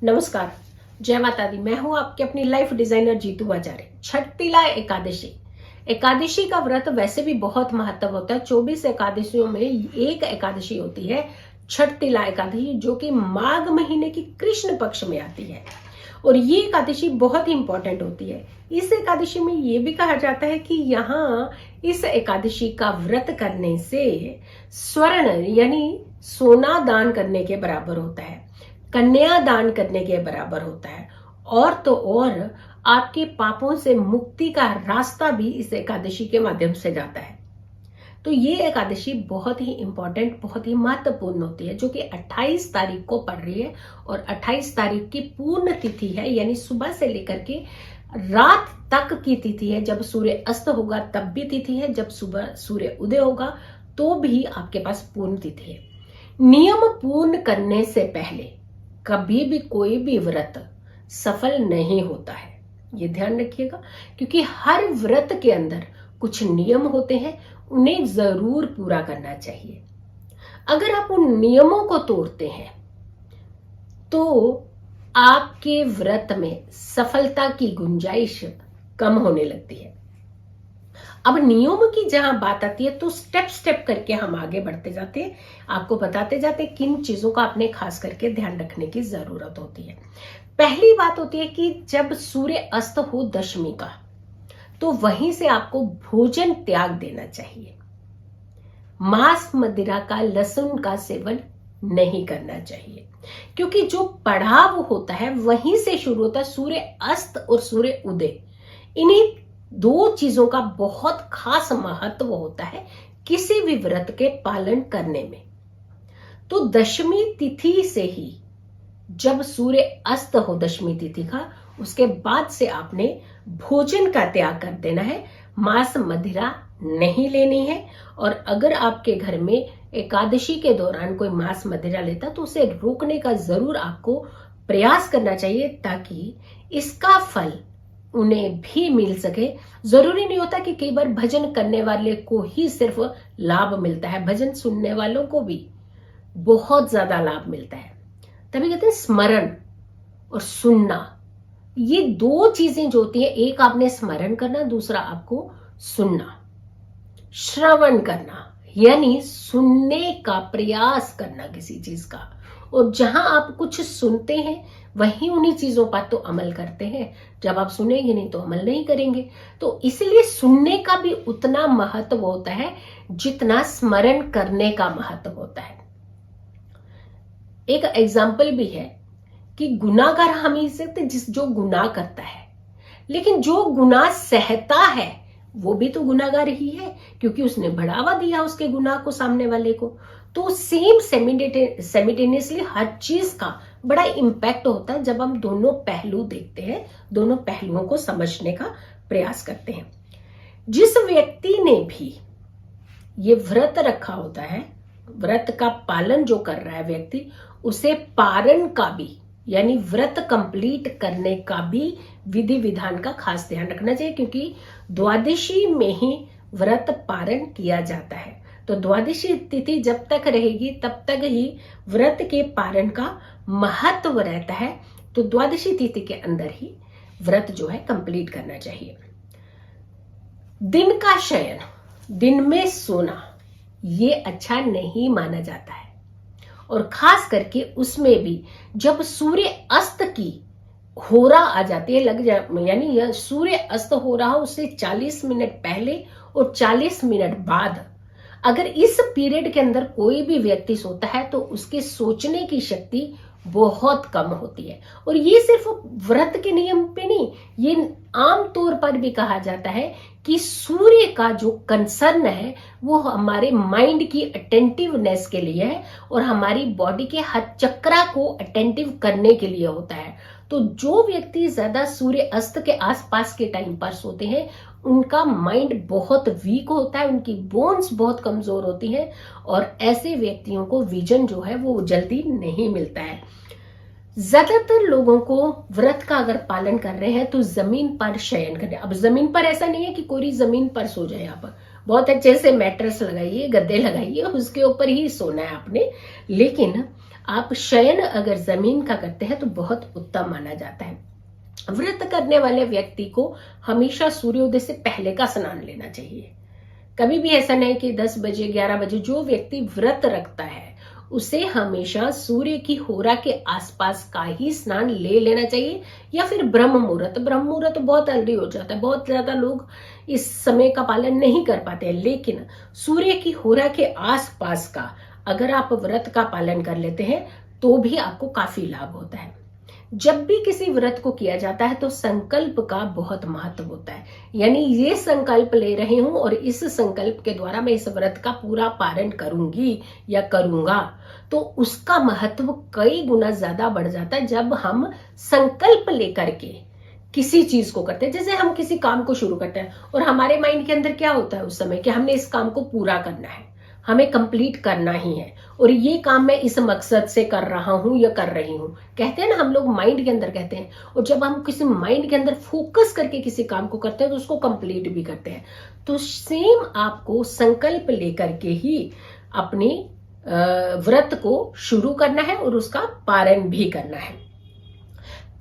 नमस्कार, जय माता दी। मैं हूं आपकी अपनी लाइफ डिजाइनर जीतू आचार्य। छठ तिला एकादशी, एकादशी का व्रत वैसे भी बहुत महत्व होता है। 24 एकादशियों में एक एकादशी होती है छठ तिला एकादशी, जो कि माघ महीने की कृष्ण पक्ष में आती है और ये एकादशी बहुत ही इंपॉर्टेंट होती है। इस एकादशी में ये भी कहा जाता है कि यहाँ इस एकादशी का व्रत करने से स्वर्ण यानी सोना दान करने के बराबर होता है, कन्या दान करने के बराबर होता है और तो और आपके पापों से मुक्ति का रास्ता भी इस एकादशी के माध्यम से जाता है। तो ये एकादशी बहुत ही इंपॉर्टेंट, बहुत ही महत्वपूर्ण होती है, जो कि 28 तारीख को पड़ रही है और 28 तारीख की पूर्ण तिथि है, यानी सुबह से लेकर के रात तक की तिथि है। जब सूर्य अस्त होगा तब भी तिथि है, जब सुबह सूर्य उदय होगा तो भी आपके पास पूर्ण तिथि है। नियम पूर्ण करने से पहले कभी भी कोई भी व्रत सफल नहीं होता है, ये ध्यान रखिएगा, क्योंकि हर व्रत के अंदर कुछ नियम होते हैं, उन्हें जरूर पूरा करना चाहिए। अगर आप उन नियमों को तोड़ते हैं तो आपके व्रत में सफलता की गुंजाइश कम होने लगती है। अब नियमों की जहां बात आती है तो स्टेप स्टेप करके हम आगे बढ़ते जाते हैं, आपको बताते जाते हैं किन चीजों का आपने खास करके ध्यान रखने की जरूरत होती है। पहली बात होती है कि जब सूर्य अस्त हो दशमी का, तो वहीं से आपको भोजन त्याग देना चाहिए। मांस मदिरा का, लहसुन का सेवन नहीं करना चाहिए, क्योंकि जो पड़ाव होता है वहीं से शुरू होता है। सूर्य अस्त और सूर्य उदय, इन्हीं दो चीजों का बहुत खास महत्व होता है किसी भी व्रत के पालन करने में। तो दशमी तिथि से ही, जब सूर्य अस्त हो दशमी तिथि का, उसके बाद से आपने भोजन का त्याग कर देना है, मांस मदिरा नहीं लेनी है। और अगर आपके घर में एकादशी के दौरान कोई मांस मदिरा लेता तो उसे रोकने का जरूर आपको प्रयास करना चाहिए, ताकि इसका फल उन्हें भी मिल सके। जरूरी नहीं होता कि कई बार भजन करने वाले को ही सिर्फ लाभ मिलता है, भजन सुनने वालों को भी बहुत ज्यादा लाभ मिलता है। तभी कहते हैं स्मरण और सुनना, ये दो चीजें जो होती है, एक आपने स्मरण करना, दूसरा आपको सुनना। श्रवण करना यानी सुनने का प्रयास करना किसी चीज का, और जहां आप कुछ सुनते हैं वहीं उन्हीं चीजों पर तो अमल करते हैं। जब आप सुनेंगे नहीं तो अमल नहीं करेंगे। तो इसलिए सुनने का भी उतना महत्व होता है जितना स्मरण करने का महत्व होता है। एक एग्जाम्पल भी है कि गुनाहगार हम ही सकते जो गुनाह करता है, लेकिन जो गुनाह सहता है वो भी तो गुनाहगार ही है, क्योंकि उसने बढ़ावा दिया उसके गुनाह को सामने वाले को। तो सेम सेमिटेनियसली हर चीज का बड़ा इंपैक्ट होता है जब हम दोनों पहलू देखते हैं, दोनों पहलुओं को समझने का प्रयास करते हैं। जिस व्यक्ति ने भी ये व्रत रखा होता है, व्रत का पालन जो कर रहा है व्यक्ति, उसे पारण का भी यानी व्रत कंप्लीट करने का भी विधि विधान का खास ध्यान रखना चाहिए, क्योंकि द्वादशी में ही व्रत पारण किया जाता है। तो द्वादशी तिथि जब तक रहेगी तब तक ही व्रत के पारण का महत्व रहता है। तो द्वादशी तिथि के अंदर ही व्रत जो है कंप्लीट करना चाहिए। दिन का शयन, दिन में सोना, ये अच्छा नहीं माना जाता है, और खास करके उसमें भी जब सूर्य अस्त की होरा आ जाती है, यानी सूर्य अस्त हो रहा हो उससे 40 मिनट पहले और 40 मिनट बाद, अगर इस पीरियड के अंदर कोई भी व्यक्ति सोता है तो उसके सोचने की शक्ति बहुत कम होती है। और ये सिर्फ व्रत के नियम पे नहीं, ये आम तौर पर भी कहा जाता है कि सूर्य का जो कंसर्न है वो हमारे माइंड की अटेंटिवनेस के लिए है और हमारी बॉडी के हर चक्रा को अटेंटिव करने के लिए होता है। तो जो व्यक्ति ज्यादा सूर्य अस्त के आसपास के टाइम पर सोते हैं उनका माइंड बहुत वीक होता है, उनकी बोन्स बहुत कमजोर होती हैं, और ऐसे व्यक्तियों को विजन जो है वो जल्दी नहीं मिलता है। ज्यादातर लोगों को व्रत का अगर पालन कर रहे हैं तो जमीन पर शयन करें। अब जमीन पर ऐसा नहीं है कि कोई जमीन पर सो जाए, आप बहुत अच्छे से मैट्रेस लगाइए, गद्दे लगाइए, उसके ऊपर ही सोना है आपने। लेकिन आप शयन अगर जमीन का करते हैं तो बहुत उत्तम माना जाता है। व्रत करने वाले व्यक्ति को हमेशा सूर्योदय से पहले का स्नान लेना चाहिए। कभी भी ऐसा नहीं कि 10 बजे 11 बजे, जो व्यक्ति व्रत रखता है उसे हमेशा सूर्य की होरा के आसपास का ही स्नान ले लेना चाहिए, या फिर ब्रह्म मुहूर्त। ब्रह्म मुहूर्त तो बहुत अर्ली हो जाता है, बहुत ज्यादा लोग इस समय का पालन नहीं कर पाते हैं, लेकिन सूर्य की होरा के आसपास का अगर आप व्रत का पालन कर लेते हैं तो भी आपको काफी लाभ होता है। जब भी किसी व्रत को किया जाता है तो संकल्प का बहुत महत्व होता है, यानी ये संकल्प ले रही हूं और इस संकल्प के द्वारा मैं इस व्रत का पूरा पालन करूंगी या करूंगा, तो उसका महत्व कई गुना ज्यादा बढ़ जाता है जब हम संकल्प लेकर के किसी चीज को करते हैं। जैसे हम किसी काम को शुरू करते हैं और हमारे माइंड के अंदर क्या होता है उस समय कि हमने इस काम को पूरा करना है, हमें कंप्लीट करना ही है, और ये काम मैं इस मकसद से कर रहा हूं या कर रही हूं। कहते हैं ना हम लोग माइंड के अंदर कहते हैं, और जब हम किसी माइंड के अंदर फोकस करके किसी काम को करते हैं तो उसको कंप्लीट भी करते हैं। तो सेम आपको संकल्प लेकर के ही अपनी व्रत को शुरू करना है और उसका पालन भी करना है।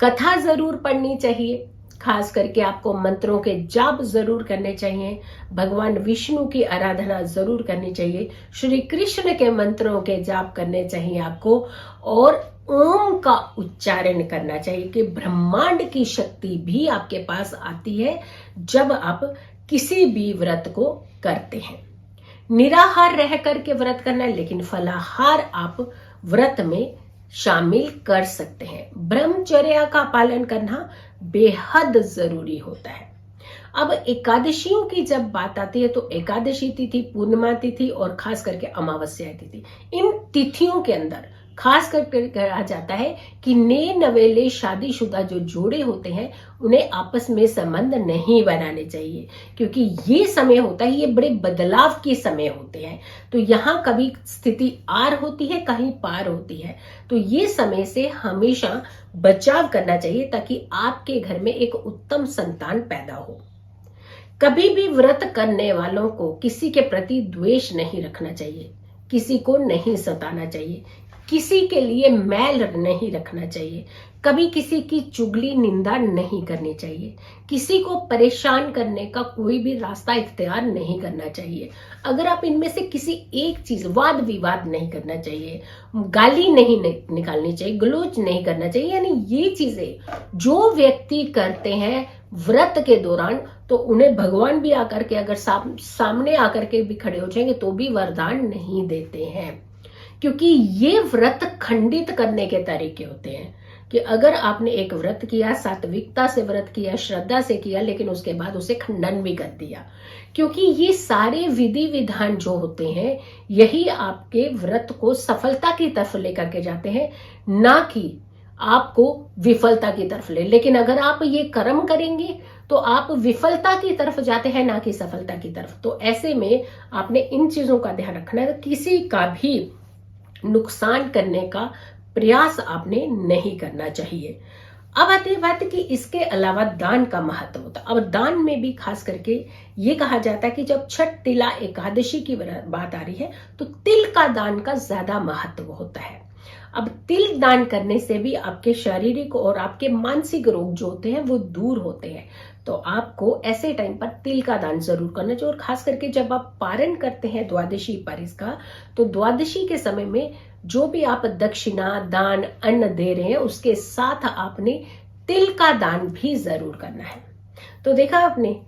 कथा जरूर पढ़नी चाहिए, खास करके आपको मंत्रों के जाप जरूर करने चाहिए, भगवान विष्णु की आराधना जरूर करनी चाहिए, श्री कृष्ण के मंत्रों के जाप करने चाहिए आपको, और ओम का उच्चारण करना चाहिए कि ब्रह्मांड की शक्ति भी आपके पास आती है जब आप किसी भी व्रत को करते हैं। निराहार रह करके व्रत करना है, लेकिन फलाहार आप व्रत में शामिल कर सकते हैं। ब्रह्मचर्या का पालन करना बेहद जरूरी होता है। अब एकादशियों की जब बात आती है तो एकादशी तिथि, पूर्णिमा तिथि और खास करके अमावस्या तिथि, इन तिथियों के अंदर खास करके कहा जाता है कि नए नवेले शादीशुदा जो जोड़े होते हैं उन्हें आपस में संबंध नहीं बनाने चाहिए, क्योंकि ये समय होता है, ये बड़े बदलाव के समय होते हैं। तो यहाँ कभी स्थिति आर होती है, कहीं पार होती है, तो ये समय से हमेशा बचाव करना चाहिए ताकि आपके घर में एक उत्तम संतान पैदा हो। कभी भी व्रत करने वालों को किसी के प्रति द्वेष नहीं रखना चाहिए, किसी को नहीं सताना चाहिए, किसी के लिए मैल नहीं रखना चाहिए, कभी किसी की चुगली निंदा नहीं करनी चाहिए, किसी को परेशान करने का कोई भी रास्ता इख्तियार नहीं करना चाहिए। अगर आप इनमें से किसी एक चीज, वाद विवाद नहीं करना चाहिए, गाली नहीं निकालनी चाहिए, गलोच नहीं करना चाहिए, यानी ये चीजें जो व्यक्ति करते हैं व्रत के दौरान, तो उन्हें भगवान भी आकर के अगर सामने आकर के भी खड़े हो जाएंगे तो भी वरदान नहीं देते हैं, क्योंकि ये व्रत खंडित करने के तरीके होते हैं कि अगर आपने एक व्रत किया, सात्विकता से व्रत किया, श्रद्धा से किया, लेकिन उसके बाद उसे खंडन भी कर दिया, क्योंकि ये सारे विधि विधान जो होते हैं यही आपके व्रत को सफलता की तरफ लेकर के जाते हैं, ना कि आपको विफलता की तरफ लेकिन अगर आप ये कर्म करेंगे तो आप विफलता की तरफ जाते हैं, ना कि सफलता की तरफ। तो ऐसे में आपने इन चीजों का ध्यान रखना है, किसी का भी नुकसान करने का प्रयास आपने नहीं करना चाहिए। अब आती है बात कि इसके अलावा दान का महत्व होता है। अब दान में भी खास करके ये कहा जाता है कि जब छठ तिला एकादशी की बात आ रही है तो तिल का दान का ज्यादा महत्व होता है। अब तिल दान करने से भी आपके शारीरिक और आपके मानसिक रोग जो होते हैं वो दूर होते हैं। तो आपको ऐसे टाइम पर तिल का दान जरूर करना चाहिए, और खास करके जब आप पारण करते हैं द्वादशी पारिस का, तो द्वादशी के समय में जो भी आप दक्षिणा, दान, अन्न दे रहे हैं उसके साथ आपने तिल का दान भी जरूर करना है। तो देखा आपने,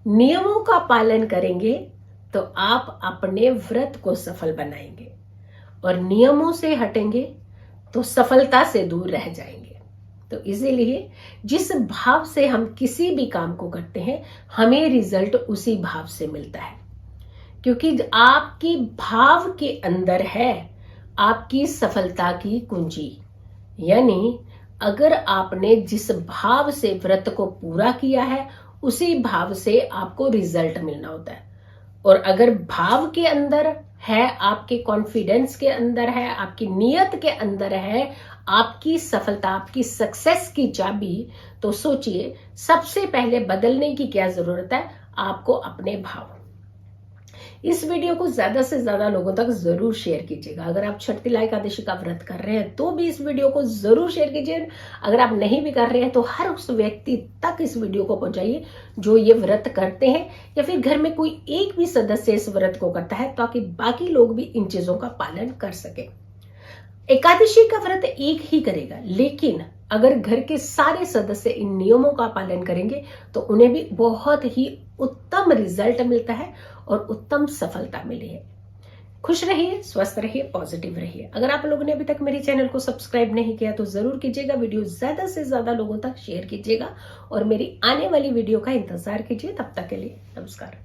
नियमों का पालन करेंगे तो आप अपने व्रत को सफल बनाएंगे, और नियमों से हटेंगे तो सफलता से दूर रह जाएंगे। तो इसीलिए जिस भाव से हम किसी भी काम को करते हैं हमें रिजल्ट उसी भाव से मिलता है, क्योंकि आपकी भाव के अंदर है आपकी सफलता की कुंजी। यानी अगर आपने जिस भाव से व्रत को पूरा किया है उसी भाव से आपको रिजल्ट मिलना होता है, और अगर भाव के अंदर है, आपके कॉन्फिडेंस के अंदर है, आपकी नियत के अंदर है आपकी सफलता, आपकी सक्सेस की चाबी, तो सोचिए सबसे पहले बदलने की क्या जरूरत है, आपको अपने भाव। इस वीडियो को ज्यादा से ज्यादा लोगों तक जरूर शेयर कीजिएगा। अगर आप छठ तिला एकादशी का व्रत कर रहे हैं तो भी इस वीडियो को जरूर शेयर कीजिए। अगर आप नहीं भी कर रहे हैं तो हर उस व्यक्ति तक इस वीडियो को पहुंचाइए जो ये व्रत करते हैं या फिर घर में कोई एक भी सदस्य इस व्रत को करता है, ताकि बाकी लोग भी इन चीजों का पालन कर सके। एकादशी का व्रत एक ही करेगा, लेकिन अगर घर के सारे सदस्य इन नियमों का पालन करेंगे तो उन्हें भी बहुत ही उत्तम रिजल्ट मिलता है और उत्तम सफलता मिली है। खुश रहिए, स्वस्थ रहिए, पॉजिटिव रहिए। अगर आप लोगों ने अभी तक मेरे चैनल को सब्सक्राइब नहीं किया तो जरूर कीजिएगा। वीडियो ज्यादा से ज्यादा लोगों तक शेयर कीजिएगा और मेरी आने वाली वीडियो का इंतजार कीजिए। तब तक के लिए नमस्कार।